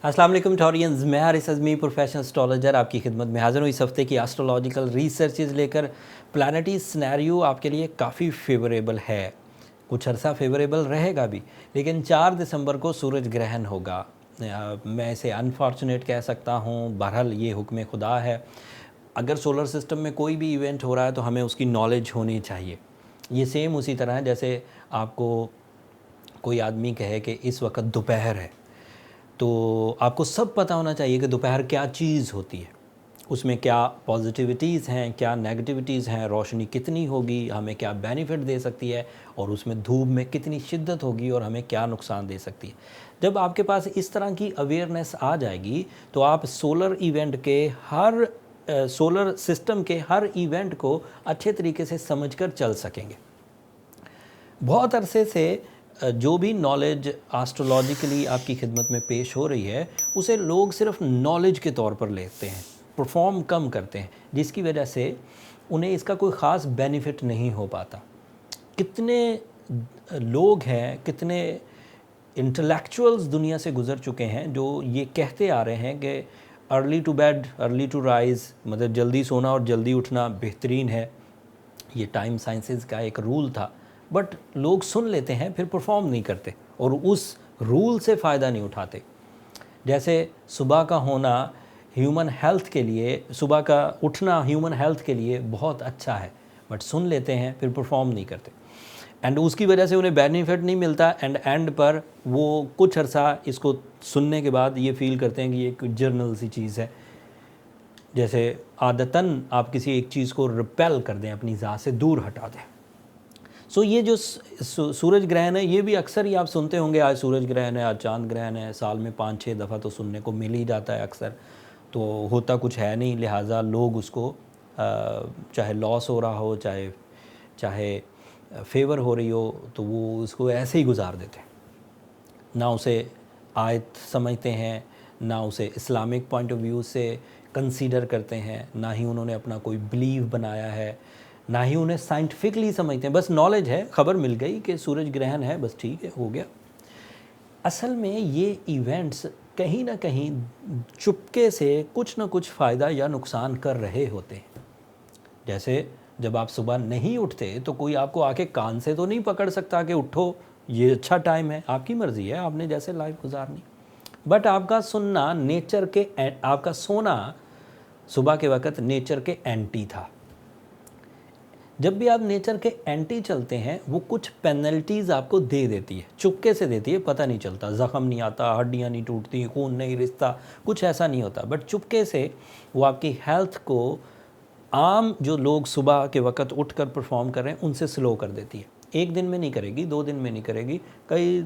अस्सलाम वालेकुम टॉरियंस, मैं हारिस अज़मी प्रोफेशनल एस्ट्रोलॉजर आपकी खिदमत में हाज़िर हूँ इस हफ़्ते की एस्ट्रोलॉजिकल रिसर्चेज लेकर। प्लानिटरी सिनेरियो आपके लिए काफ़ी फेवरेबल है, कुछ अरसा फेवरेबल रहेगा भी, लेकिन 4 दिसंबर को सूरज ग्रहण होगा। मैं इसे अनफॉर्चुनेट कह सकता हूँ, बहरहाल ये हुक्म खुदा है। अगर सोलर सिस्टम में कोई भी इवेंट हो रहा है तो हमें उसकी नॉलेज होनी चाहिए। ये सेम उसी तरह है जैसे आपको कोई आदमी कहे कि इस वक्त दोपहर है, तो आपको सब पता होना चाहिए कि दोपहर क्या चीज़ होती है, उसमें क्या पॉजिटिविटीज़ हैं, क्या नेगेटिविटीज़ हैं, रोशनी कितनी होगी, हमें क्या बेनिफिट दे सकती है, और उसमें धूप में कितनी शिद्दत होगी और हमें क्या नुकसान दे सकती है। जब आपके पास इस तरह की अवेयरनेस आ जाएगी तो आप सोलर इवेंट के हर सोलर सिस्टम के हर इवेंट को अच्छे तरीके से समझकर चल सकेंगे। बहुत अरसे से जो भी नॉलेज एस्ट्रोलॉजिकली आपकी खिदमत में पेश हो रही है उसे लोग सिर्फ नॉलेज के तौर पर लेते हैं, परफॉर्म कम करते हैं, जिसकी वजह से उन्हें इसका कोई ख़ास बेनिफिट नहीं हो पाता। कितने लोग हैं, कितने इंटेलेक्चुअल्स दुनिया से गुज़र चुके हैं जो ये कहते आ रहे हैं कि early to bed early to rise, मतलब जल्दी सोना और जल्दी उठना बेहतरीन है। ये टाइम साइंसेस का एक रूल था, बट लोग सुन लेते हैं फिर परफॉर्म नहीं करते और उस रूल से फ़ायदा नहीं उठाते। जैसे सुबह का होना ह्यूमन हेल्थ के लिए, सुबह का उठना ह्यूमन हेल्थ के लिए बहुत अच्छा है, बट सुन लेते हैं फिर परफॉर्म नहीं करते, एंड उसकी वजह से उन्हें बेनिफिट नहीं मिलता। एंड पर वो कुछ अरसा इसको सुनने के बाद ये फील करते हैं कि ये एक जर्नल सी चीज़ है। जैसे आदतन आप किसी एक चीज़ को रिपेल कर दें, अपनी ज़ात से दूर हटा दें। सो ये जो सूरज ग्रहण है, ये भी अक्सर ही आप सुनते होंगे, आज सूरज ग्रहण है, आज चांद ग्रहण है, साल में 5-6 दफ़ा तो सुनने को मिल ही जाता है अक्सर। तो होता कुछ है नहीं, लिहाजा लोग उसको चाहे लॉस हो रहा हो, चाहे चाहे फेवर हो रही हो, तो वो उसको ऐसे ही गुजार देते हैं। ना उसे आयत समझते हैं, ना उसे इस्लामिक पॉइंट ऑफ व्यू से कंसीडर करते हैं, ना ही उन्होंने अपना कोई बिलीव बनाया है, ना ही उन्हें साइंटिफिकली समझते हैं। बस नॉलेज है, खबर मिल गई कि सूरज ग्रहण है, बस ठीक है, हो गया। असल में ये इवेंट्स कहीं ना कहीं चुपके से कुछ ना कुछ फ़ायदा या नुकसान कर रहे होते हैं। जैसे जब आप सुबह नहीं उठते तो कोई आपको आके कान से तो नहीं पकड़ सकता कि उठो, ये अच्छा टाइम है, आपकी मर्ज़ी है, आपने जैसे लाइफ गुजारनी। बट आपका सुनना नेचर के, आपका सोना सुबह के वक्त नेचर के एंटी था। जब भी आप नेचर के एंटी चलते हैं, वो कुछ पेनल्टीज़ आपको दे देती है, चुपके से देती है, पता नहीं चलता, ज़ख़म नहीं आता, हड्डियाँ नहीं टूटती, खून नहीं रिसता, कुछ ऐसा नहीं होता, बट चुपके से वो आपकी हेल्थ को आम जो लोग सुबह के वक्त उठकर परफॉर्म कर रहे हैं उनसे स्लो कर देती है। एक दिन में नहीं करेगी, 2 दिन में नहीं करेगी, कई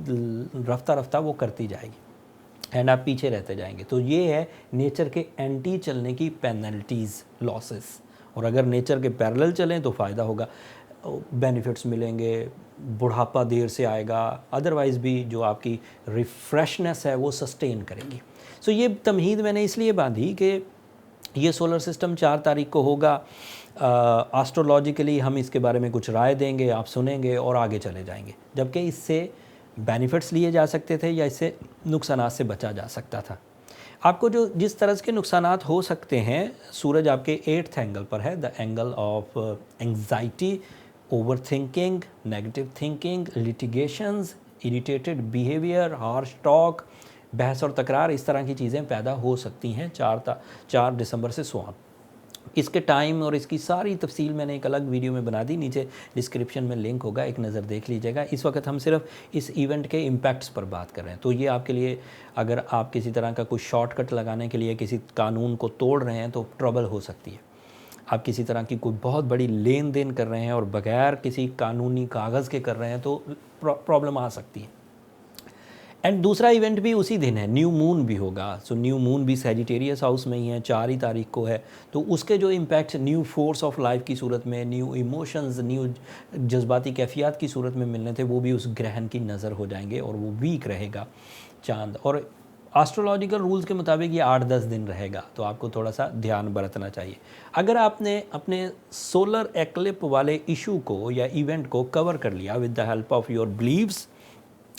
रफ्ता रफ्ता वो करती जाएगी एंड आप पीछे रहते जाएंगे। तो ये है नेचर के एंटी चलने की पेनल्टीज़, लॉसेस। और अगर नेचर के पैरेलल चलें तो फ़ायदा होगा, बेनिफिट्स मिलेंगे, बुढ़ापा देर से आएगा, अदरवाइज़ भी जो आपकी रिफ्रेशनेस है वो सस्टेन करेंगी। सो ये तमहीद मैंने इसलिए बांधी कि ये सोलर सिस्टम 4 तारीख को होगा। एस्ट्रोलॉजिकली हम इसके बारे में कुछ राय देंगे, आप सुनेंगे और आगे चले जाएंगे, जबकि इससे बेनिफिट्स लिए जा सकते थे या इससे नुकसानात से बचा जा सकता था। आपको जो जिस तरह के नुकसानात हो सकते हैं, सूरज आपके 8th एंगल पर है, the angle of anxiety, over thinking, negative thinking, litigations, irritated behaviour, harsh talk, बहस और तकरार, इस तरह की चीज़ें पैदा हो सकती हैं 4 दिसंबर से 16। इसके टाइम और इसकी सारी तफसील मैंने एक अलग वीडियो में बना दी, नीचे डिस्क्रिप्शन में लिंक होगा, एक नज़र देख लीजिएगा। इस वक्त हम सिर्फ इस इवेंट के इम्पैक्ट्स पर बात कर रहे हैं, तो ये आपके लिए, अगर आप किसी तरह का कोई शॉर्टकट लगाने के लिए किसी कानून को तोड़ रहे हैं तो ट्रबल हो सकती है। आप किसी तरह की कोई बहुत बड़ी लेन देन कर रहे हैं और बगैर किसी कानूनी कागज़ के कर रहे हैं तो प्रॉब्लम आ सकती है। एंड दूसरा इवेंट भी उसी दिन है, न्यू मून भी होगा। सो न्यू मून भी सैजिटेरियस हाउस में ही है, 4 ही तारीख को है। तो उसके जो impact new force of life की सूरत में, न्यू इमोशंस, न्यू जज्बाती कैफियत की सूरत में मिलने थे, वो भी उस ग्रहण की नज़र हो जाएंगे और वो वीक रहेगा चांद। और एस्ट्रोलॉजिकल रूल्स के मुताबिक ये 8-10 दिन रहेगा, तो आपको थोड़ा सा ध्यान बरतना चाहिए। अगर आपने अपने सोलर एक्लिप वाले इशू को या इवेंट को कवर कर लिया with the help of your believes,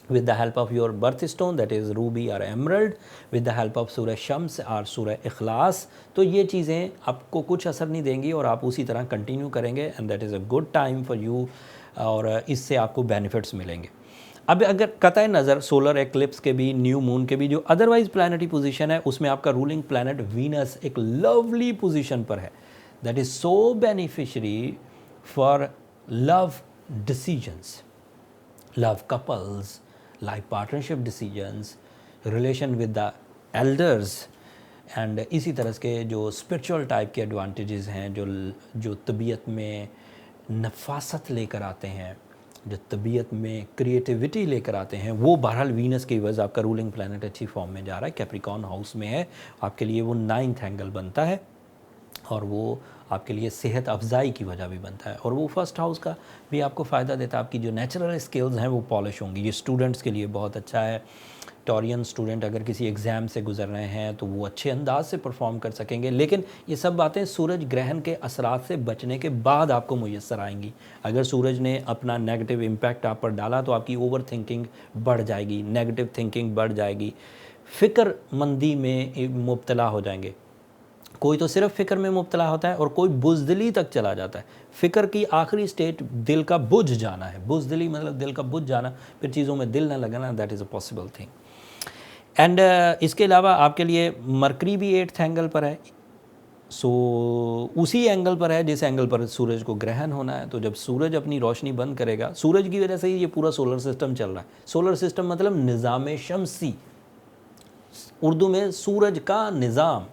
with the help of your birthstone, that is ruby or emerald, with the help of सूरह शम्स और सूरह इखलास। तो ये चीज़ें आपको कुछ असर नहीं देंगी और आप उसी तरह कंटिन्यू करेंगे, and that is a good time for you, और इससे आपको बेनिफिट्स मिलेंगे। अब अगर कतई नज़र सोलर एक्लिप्स के भी, न्यू मून के भी जो अदरवाइज प्लानिटरी पोजीशन है, उसमें आपका रूलिंग प्लानट वीनस एक लवली पोजीशन पर है, that is so beneficiary for love decisions, love couples, life partnership decisions, relation with the elders, and इसी तरह के जो स्पिरिचुअल टाइप के एडवांटेजेस हैं, जो तबीयत में नफासत लेकर आते हैं, जो तबीयत में क्रिएटिविटी लेकर आते हैं, वो बहरहाल वीनस की वजह आपका रूलिंग प्लैनेट अच्छी फॉर्म में जा रहा है, कैप्रिकॉर्न हाउस में है, आपके लिए वो 9th एंगल बनता है और वो आपके लिए सेहत अफजाई की वजह भी बनता है, और वो फर्स्ट हाउस का भी आपको फ़ायदा देता है, आपकी जो नेचुरल स्किल्स हैं वो पॉलिश होंगी। ये स्टूडेंट्स के लिए बहुत अच्छा है। टॉरियन स्टूडेंट अगर किसी एग्ज़ाम से गुजर रहे हैं तो वो अच्छे अंदाज से परफॉर्म कर सकेंगे, लेकिन ये सब बातें सूरज ग्रहण के असरात से बचने के बाद आपको मुयस्सर आएंगी। अगर सूरज ने अपना नेगेटिव इम्पैक्ट आप पर डाला तो आपकी ओवर थिंकिंग बढ़ जाएगी, नेगेटिव थिंकिंग बढ़ जाएगी, फ़िक्रमंदी में मुब्तला हो जाएंगे। कोई तो सिर्फ फ़िक्र में मुब्तला होता है और कोई बुज़दिली तक चला जाता है। फ़िक्र की आखिरी स्टेट दिल का बुझ जाना है, बुज़दिली मतलब दिल का बुझ जाना, फिर चीज़ों में दिल ना लगाना, that is a possible thing. And इसके अलावा आपके लिए मरकरी भी 8th एंगल पर है, सो उसी एंगल पर है जिस एंगल पर सूरज को ग्रहण होना है। तो जब सूरज अपनी रोशनी बंद करेगा, सूरज की वजह से ही ये पूरा सोलर सिस्टम चल रहा है। सोलर सिस्टम मतलब निज़ाम शमसी, उर्दू में सूरज का निज़ाम।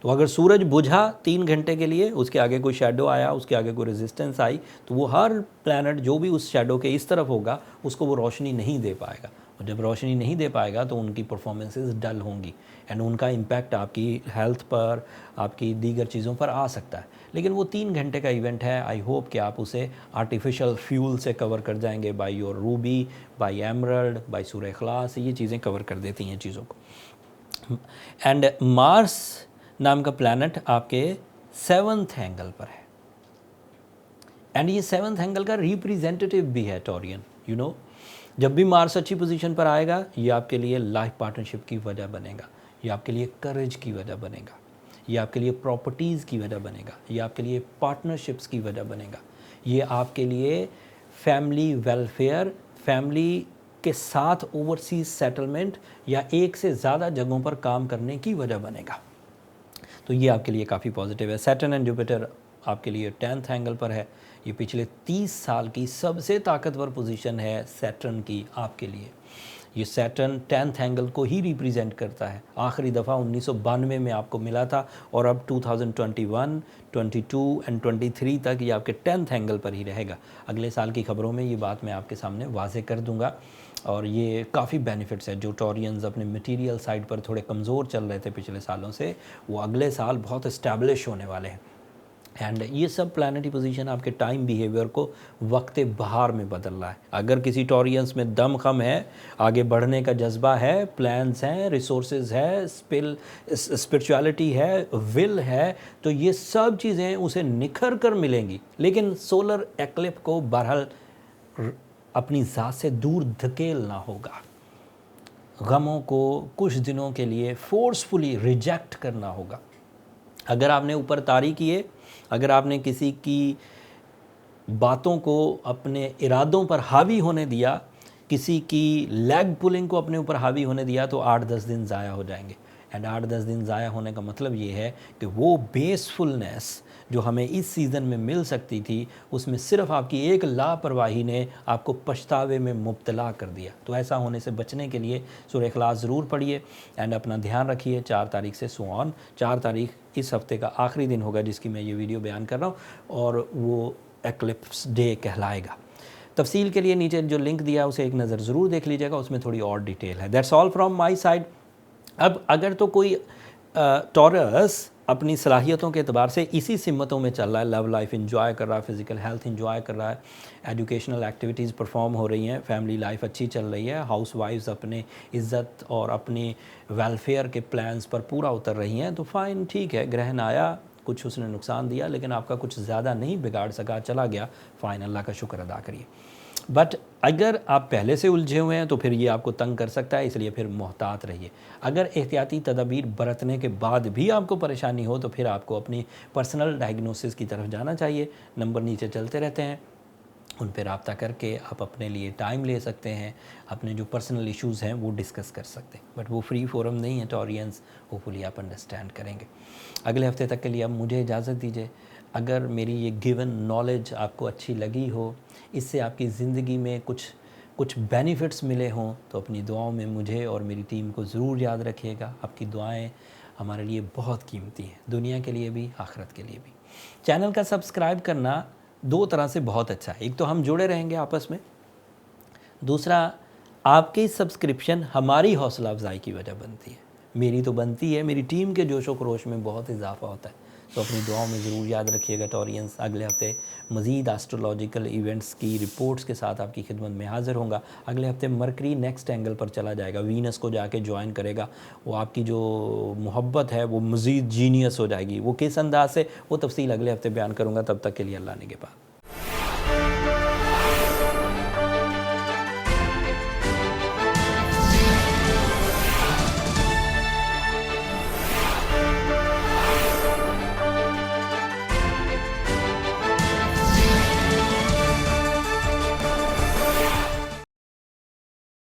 तो अगर सूरज बुझा 3 घंटे के लिए, उसके आगे कोई शेडो आया, उसके आगे कोई रेजिस्टेंस आई, तो वो हर प्लैनेट जो भी उस शेडो के इस तरफ होगा उसको वो रोशनी नहीं दे पाएगा, और जब रोशनी नहीं दे पाएगा तो उनकी परफॉर्मेंसेस डल होंगी, एंड उनका इम्पैक्ट आपकी हेल्थ पर, आपकी दीगर चीज़ों पर आ सकता है। लेकिन वो 3 घंटे का इवेंट है, आई होप कि आप उसे आर्टिफिशियल फ्यूल से कवर कर जाएंगे, by your ruby, by emerald, by सूरह इखलास, ये चीज़ें कवर कर देती हैं चीज़ों को। एंड मार्स नाम का प्लैनेट आपके 7th एंगल पर है, एंड ये 7th एंगल का रिप्रेजेंटेटिव भी है टॉरियन। यू नो, जब भी मार्स अच्छी पोजीशन पर आएगा, ये आपके लिए लाइफ पार्टनरशिप की वजह बनेगा, ये आपके लिए करेज की वजह बनेगा, ये आपके लिए प्रॉपर्टीज़ की वजह बनेगा, ये आपके लिए पार्टनरशिप्स की वजह बनेगा, ये आपके लिए फैमिली वेलफेयर, फैमिली के साथ ओवरसीज सेटलमेंट या एक से ज़्यादा जगहों पर काम करने की वजह बनेगा। तो ये आपके लिए काफ़ी पॉजिटिव है। सैटर्न एंड जुपिटर आपके लिए 10th एंगल पर है। ये पिछले 30 साल की सबसे ताकतवर पोजीशन है सैटर्न की आपके लिए। ये सैटर्न 10th एंगल को ही रिप्रेजेंट करता है। आखिरी दफ़ा 1992 में आपको मिला था, और अब 2021, 22 एंड 23 तक ये आपके 10th एंगल पर ही रहेगा। अगले साल की खबरों में ये बात मैं आपके सामने वाज़े कर दूंगा, और ये काफ़ी बेनिफिट्स है। जो टॉरियंस अपने मटेरियल साइड पर थोड़े कमज़ोर चल रहे थे पिछले सालों से, वो अगले साल बहुत इस्टेब्लिश होने वाले हैं। एंड ये सब प्लानिटरी पोजीशन आपके टाइम बिहेवियर को वक्त बहार में बदल रहा है। अगर किसी टॉरियंस में दम खम है, आगे बढ़ने का जज्बा है, प्लान्स हैं, रिसोर्सेज है, स्पिरिचुअलिटी है, विल है, तो ये सब चीज़ें उसे निखर कर मिलेंगी। लेकिन सोलर एक्लिप को बहरहाल अपनी ज़ात से दूर धकेलना होगा, गमों को कुछ दिनों के लिए फोर्सफुली रिजेक्ट करना होगा। अगर आपने ऊपर तारी किए, अगर आपने किसी की बातों को अपने इरादों पर हावी होने दिया, किसी की लेग पुलिंग को अपने ऊपर हावी होने दिया, तो 8-10 दिन ज़ाया हो जाएंगे। एंड 8-10 दिन ज़ाया होने का मतलब ये है कि वो बेसफुलनेस जो हमें इस सीज़न में मिल सकती थी, उसमें सिर्फ आपकी एक लापरवाही ने आपको पछतावे में मुब्तला कर दिया। तो ऐसा होने से बचने के लिए सूरह इखलास ज़रूर पढ़िए, एंड अपना ध्यान रखिए। 4 तारीख से सो ऑन, 4 तारीख इस हफ़्ते का आखिरी दिन होगा जिसकी मैं ये वीडियो बयान कर रहा हूँ, और वो एक्लिप्स डे कहलाएगा। तफसील के लिए नीचे जो लिंक दिया उसे एक नज़र ज़रूर देख लीजिएगा, उसमें थोड़ी और डिटेल है। That's all from my side. अब अगर तो कोई टॉरस अपनी सलाहियतों के अतबार से इसी सिमतों में चल रहा है, लव लाइफ इंजॉय कर रहा है, फ़िज़िकल हेल्थ इंजॉय कर रहा है, एजुकेशनल एक्टिविटीज़ परफॉर्म हो रही हैं, फैमिली लाइफ अच्छी चल रही है, हाउस वाइफ्स अपने इज़्ज़त और अपनी वेलफेयर के प्लान्स पर पूरा उतर रही हैं, तो फ़ाइन, ठीक है। ग्रहण आया, कुछ उसने नुकसान दिया, लेकिन आपका कुछ ज़्यादा नहीं बिगाड़ सका, चला गया, फ़ाइन, अल्लाह का शुक्र अदा करिए। बट अगर आप पहले से उलझे हुए हैं तो फिर ये आपको तंग कर सकता है, इसलिए फिर मोहतात रहिए। अगर एहतियाती तदाबीर बरतने के बाद भी आपको परेशानी हो तो फिर आपको अपनी पर्सनल डायग्नोसिस की तरफ जाना चाहिए। नंबर नीचे चलते रहते हैं, उन पर रब्ता करके आप अपने लिए टाइम ले सकते हैं, अपने जो पर्सनल इश्यूज़ हैं वो डिस्कस कर सकते हैं। बट वो फ्री फोरम नहीं है टॉरियंस, होपफुली आप अंडरस्टैंड करेंगे। अगले हफ्ते तक के लिए अब मुझे इजाज़त दीजिए। अगर मेरी ये गिवन नॉलेज आपको अच्छी लगी हो, इससे आपकी ज़िंदगी में कुछ बेनिफिट्स मिले हों, तो अपनी दुआओं में मुझे और मेरी टीम को ज़रूर याद रखिएगा। आपकी दुआएं हमारे लिए बहुत कीमती हैं, दुनिया के लिए भी, आखिरत के लिए भी। चैनल का सब्सक्राइब करना दो तरह से बहुत अच्छा है। एक तो हम जुड़े रहेंगे आपस में, दूसरा आपकी सब्सक्रिप्शन हमारी हौसला अफजाई की वजह बनती है। मेरी तो बनती है, मेरी टीम के जोशो खरोश में बहुत इजाफा होता है। तो अपनी दुआओं में ज़रूर याद रखिएगा टॉरियंस। अगले हफ्ते मज़ीद एस्ट्रोलॉजिकल इवेंट्स की रिपोर्ट्स के साथ आपकी खिदमत में हाज़िर होंगे। अगले हफ्ते मरकरी नेक्स्ट एंगल पर चला जाएगा, वीनस को जाके ज्वाइन करेगा। वो आपकी जो मोहब्बत है वो मज़ीद जीनियस हो जाएगी। वो किस अंदाज से, वो तफसील अगले हफ्ते बयान करूँगा। तब तक के लिए अल्लाह ने के पास।